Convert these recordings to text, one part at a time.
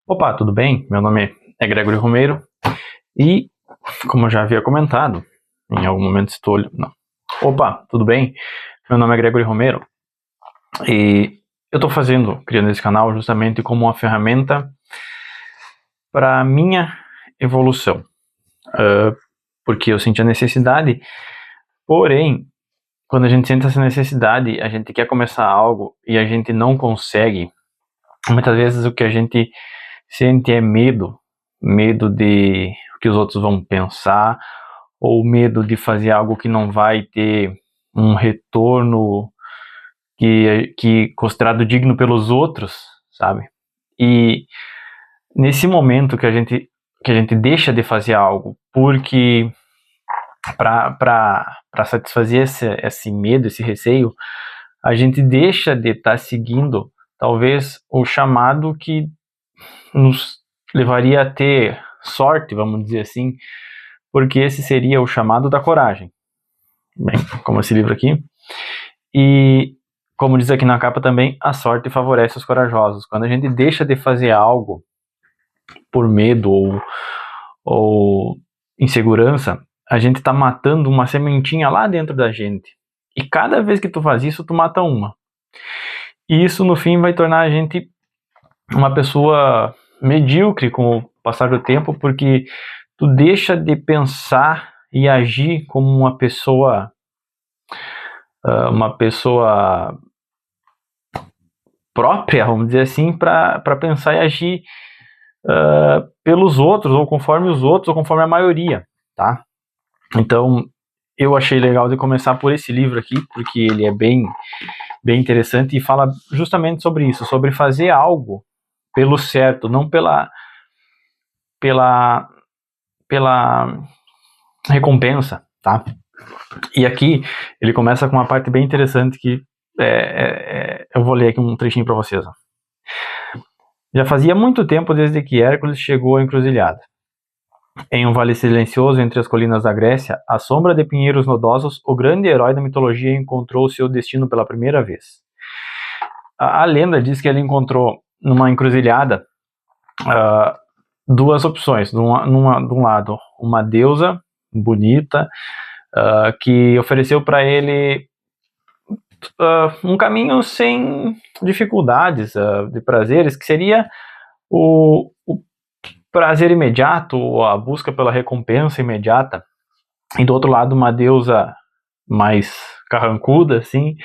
Opa, tudo bem? Meu nome é Gregory Romeiro e, como eu já havia comentado, em algum momento estou... Não. Opa, tudo bem? Meu nome é Gregory Romeiro e eu estou criando esse canal justamente como uma ferramenta para a minha evolução, porque eu senti a necessidade, porém, quando a gente sente essa necessidade, a gente quer começar algo e a gente não consegue. Muitas vezes o que a gente sente é medo de o que os outros vão pensar, ou medo de fazer algo que não vai ter um retorno que considerado digno pelos outros, sabe? E nesse momento que a gente deixa de fazer algo porque para satisfazer esse medo, esse receio, a gente deixa de estar seguindo talvez o chamado que nos levaria a ter sorte, vamos dizer assim, porque esse seria o chamado da coragem, bem, como esse livro aqui. E como diz aqui na capa também, a sorte favorece os corajosos. Quando a gente deixa de fazer algo por medo ou insegurança, a gente está matando uma sementinha lá dentro da gente. E cada vez que tu faz isso, tu mata uma. E isso no fim vai tornar a gente uma pessoa medíocre com o passar do tempo, porque tu deixa de pensar e agir como uma pessoa própria, vamos dizer assim, para pensar e agir pelos outros, ou conforme os outros, ou conforme a maioria, tá? Então, eu achei legal de começar por esse livro aqui, porque ele é bem interessante e fala justamente sobre isso, sobre fazer algo pelo certo, não pela recompensa, tá? E aqui ele começa com uma parte bem interessante que eu vou ler aqui um trechinho para vocês. Ó. Já fazia muito tempo desde que Hércules chegou à encruzilhada. Em um vale silencioso entre as colinas da Grécia, à sombra de pinheiros nodosos, o grande herói da mitologia encontrou seu destino pela primeira vez. A lenda diz que ele encontrou numa encruzilhada duas opções. De um lado, uma deusa bonita que ofereceu para ele um caminho sem dificuldades, de prazeres, que seria o prazer imediato, a busca pela recompensa imediata. E do outro lado, uma deusa mais carrancuda, assim,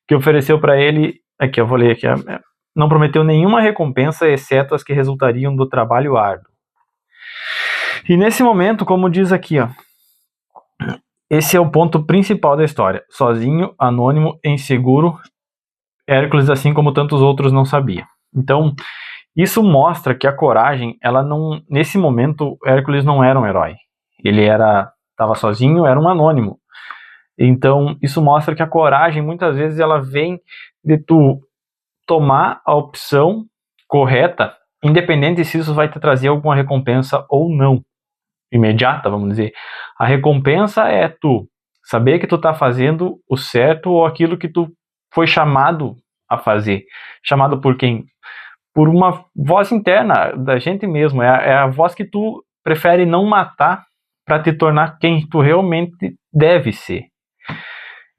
que ofereceu para ele, aqui eu vou ler aqui, não prometeu nenhuma recompensa, exceto as que resultariam do trabalho árduo. E nesse momento, como diz aqui, ó, esse é o ponto principal da história. Sozinho, anônimo, inseguro, Hércules, assim como tantos outros, não sabia. Então, isso mostra que a coragem, ela não, nesse momento, Hércules não era um herói. Ele estava sozinho, era um anônimo. Então, isso mostra que a coragem, muitas vezes, ela vem de tu tomar a opção correta, independente se isso vai te trazer alguma recompensa ou não, imediata, vamos dizer. A recompensa é tu saber que tu tá fazendo o certo ou aquilo que tu foi chamado a fazer. Chamado por quem? Por uma voz interna da gente mesmo. É a voz que tu prefere não matar para te tornar quem tu realmente deve ser.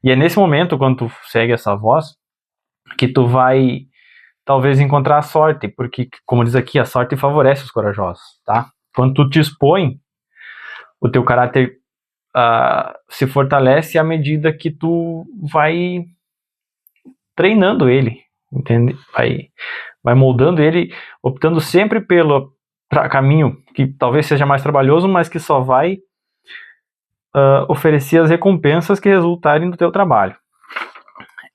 E é nesse momento, quando tu segue essa voz, que tu vai talvez encontrar a sorte, porque, como diz aqui, a sorte favorece os corajosos, tá? Quando tu te expõe, o teu caráter se fortalece à medida que tu vai treinando ele, entende? Vai moldando ele, optando sempre pelo caminho que talvez seja mais trabalhoso, mas que só vai oferecer as recompensas que resultarem do teu trabalho.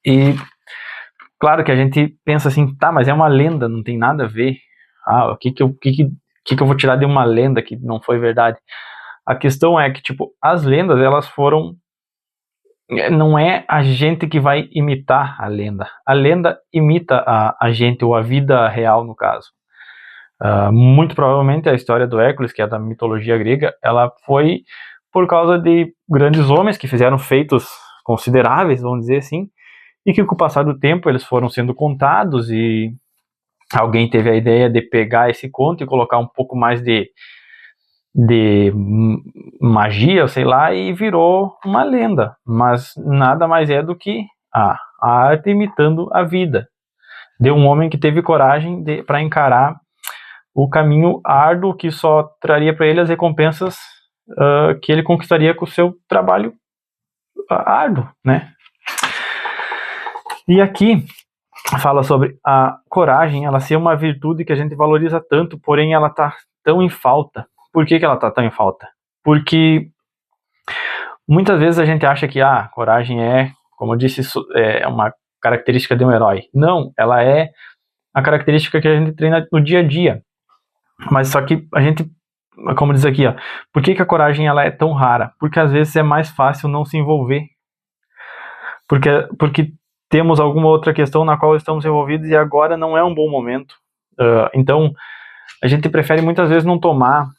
E claro que a gente pensa assim, tá, mas é uma lenda, não tem nada a ver. O que eu vou tirar de uma lenda que não foi verdade? A questão é que, tipo, as lendas, elas foram... Não é a gente que vai imitar a lenda. A lenda imita a gente, ou a vida real, no caso. Muito provavelmente a história do Hércules, que é da mitologia grega, ela foi por causa de grandes homens que fizeram feitos consideráveis, vamos dizer assim, e que com o passar do tempo eles foram sendo contados e alguém teve a ideia de pegar esse conto e colocar um pouco mais de magia, sei lá, e virou uma lenda, mas nada mais é do que a arte imitando a vida, de um homem que teve coragem para encarar o caminho árduo que só traria para ele as recompensas que ele conquistaria com o seu trabalho árduo, né? E aqui fala sobre a coragem, ela ser uma virtude que a gente valoriza tanto, porém ela está tão em falta. Por que ela está tão em falta? Porque muitas vezes a gente acha que coragem é, como eu disse, é uma característica de um herói. Não, ela é a característica que a gente treina no dia a dia. Mas só que a gente, como diz aqui, por que a coragem ela é tão rara? Porque às vezes é mais fácil não se envolver. Porque temos alguma outra questão na qual estamos envolvidos e agora não é um bom momento. Então, a gente prefere muitas vezes não tomar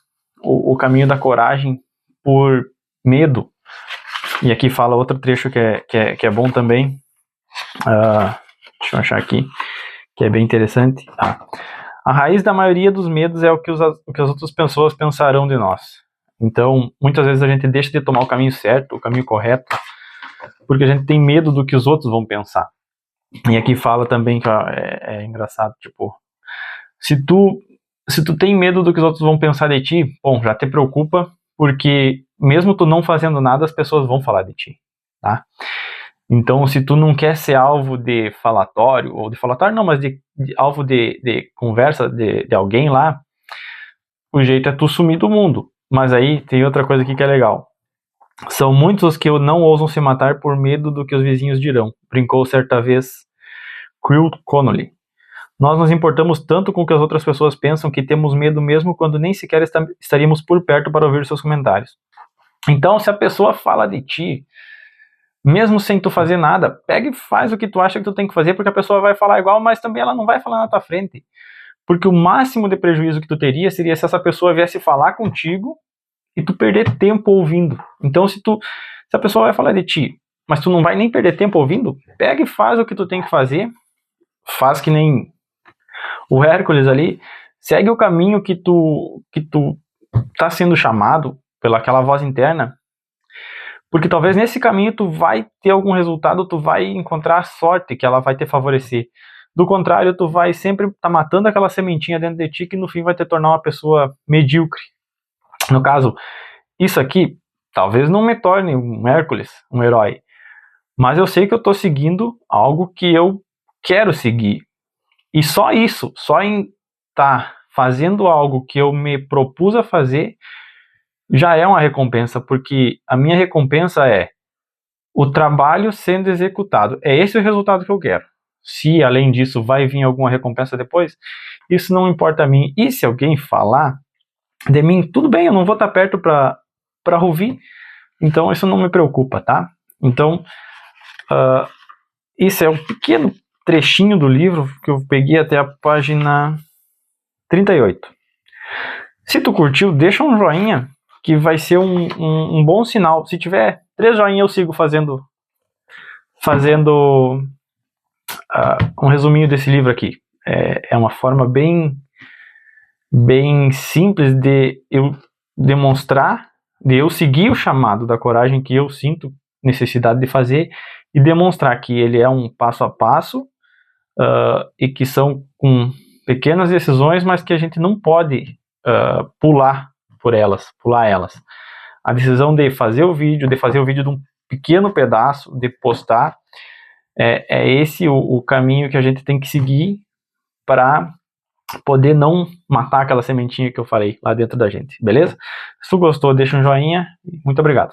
o caminho da coragem por medo. E aqui fala outro trecho que é bom também. Deixa eu achar aqui, que é bem interessante. A raiz da maioria dos medos é o que as outras pessoas pensarão de nós. Então, muitas vezes a gente deixa de tomar o caminho certo, o caminho correto, porque a gente tem medo do que os outros vão pensar. E aqui fala também que é engraçado, tipo, se tu tem medo do que os outros vão pensar de ti, bom, já te preocupa, porque mesmo tu não fazendo nada, as pessoas vão falar de ti, tá? Então, se tu não quer ser alvo de falatório, ou de falatório não, mas de alvo de conversa de alguém lá, o jeito é tu sumir do mundo. Mas aí tem outra coisa aqui que é legal. São muitos os que não ousam se matar por medo do que os vizinhos dirão, brincou certa vez Crew Connolly. Nós nos importamos tanto com o que as outras pessoas pensam que temos medo mesmo quando nem sequer estaríamos por perto para ouvir seus comentários. Então, se a pessoa fala de ti, mesmo sem tu fazer nada, pega e faz o que tu acha que tu tem que fazer, porque a pessoa vai falar igual, mas também ela não vai falar na tua frente. Porque o máximo de prejuízo que tu teria seria se essa pessoa viesse falar contigo e tu perder tempo ouvindo. Então, se a pessoa vai falar de ti, mas tu não vai nem perder tempo ouvindo, pega e faz o que tu tem que fazer, faz que nem o Hércules ali, segue o caminho que tu tá sendo chamado pela aquela voz interna, porque talvez nesse caminho tu vai ter algum resultado, tu vai encontrar a sorte que ela vai te favorecer. Do contrário, tu vai sempre estar matando aquela sementinha dentro de ti que no fim vai te tornar uma pessoa medíocre. No caso, isso aqui talvez não me torne um Hércules, um herói, mas eu sei que eu estou seguindo algo que eu quero seguir. E só isso, só em estar fazendo algo que eu me propus a fazer, já é uma recompensa, porque a minha recompensa é o trabalho sendo executado. É esse o resultado que eu quero. Se, além disso, vai vir alguma recompensa depois, isso não importa a mim. E se alguém falar de mim, tudo bem, eu não vou estar perto para ouvir, então isso não me preocupa, tá? Então, isso é um pequeno trechinho do livro que eu peguei até a página 38. Se tu curtiu, deixa um joinha, que vai ser um bom sinal. Se tiver 3 joinhas, eu sigo fazendo um resuminho desse livro aqui. É uma forma bem simples de eu demonstrar, de eu seguir o chamado da coragem que eu sinto necessidade de fazer e demonstrar que ele é um passo a passo e que são com pequenas decisões, mas que a gente não pode pular elas. A decisão de fazer o vídeo de um pequeno pedaço, de postar, é esse o caminho que a gente tem que seguir para poder não matar aquela sementinha que eu falei lá dentro da gente, beleza? Se tu gostou, deixa um joinha. Muito obrigado.